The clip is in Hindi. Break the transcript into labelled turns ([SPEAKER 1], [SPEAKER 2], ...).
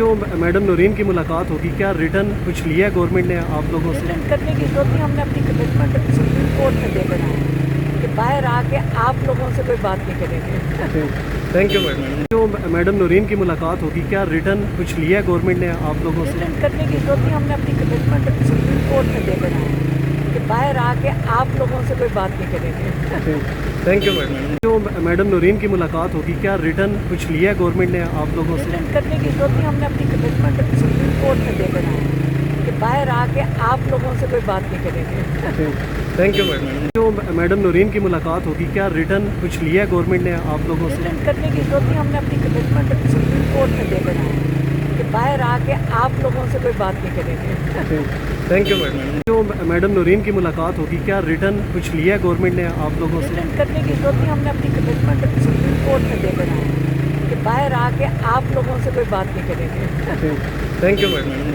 [SPEAKER 1] जो मैडम नूरीन की मुलाकात होगी, क्या रिटर्न कुछ लिया है गवर्नमेंट ने आप लोगों से?
[SPEAKER 2] रिटर्न करने की जरूरत नहीं, हमने अपनी कमिटमेंट सुप्रीम कोर्ट में दे देना है कि बाहर आके आप लोगों से कोई बात नहीं करेंगे।
[SPEAKER 1] Thank you madam. जो मैडम नूरीन की मुलाकात होगी, क्या रिटर्न कुछ लिया है गवर्नमेंट ने आप लोगों से?
[SPEAKER 2] रिटर्न करने की जरूरत नहीं, हमने अपनी कमिटमेंट सुप्रीम कोर्ट में दे देना है कि बाहर आके आप लोगों से कोई बात नहीं करेंगे।
[SPEAKER 1] Thank you madam. जो मैडम नूरीन की मुलाकात होगी, क्या रिटर्न कुछ लिया है गवर्नमेंट ने आप लोगों से?
[SPEAKER 2] रिटर्न करने की जरूरत नहीं, हमने अपनी कमिटमेंट सुप्रीम कोर्ट में दे देना है कि बाहर आके आप लोगों से कोई बात नहीं करेंगे।
[SPEAKER 1] Thank you madam. जो मैडम नूरीन की मुलाकात होगी, क्या रिटर्न कुछ लिया है गवर्नमेंट ने आप लोगों से?
[SPEAKER 2] रिटर्न करने की जरूरत नहीं, हमने अपनी कमिटमेंट सुप्रीम कोर्ट में दे देना है कि बाहर आके आप लोगों से कोई बात नहीं करेंगे।
[SPEAKER 1] Thank you madam. जो मैडम नूरीन की मुलाकात होगी, क्या रिटर्न कुछ लिया है गवर्नमेंट ने आप लोगों से?
[SPEAKER 2] रिटर्न करने की जरूरत नहीं, हमने अपनी कमिटमेंट सुप्रीम कोर्ट में दे देना है कि बाहर आके आप लोगों से कोई बात नहीं करेंगे।
[SPEAKER 1] Thank you madam.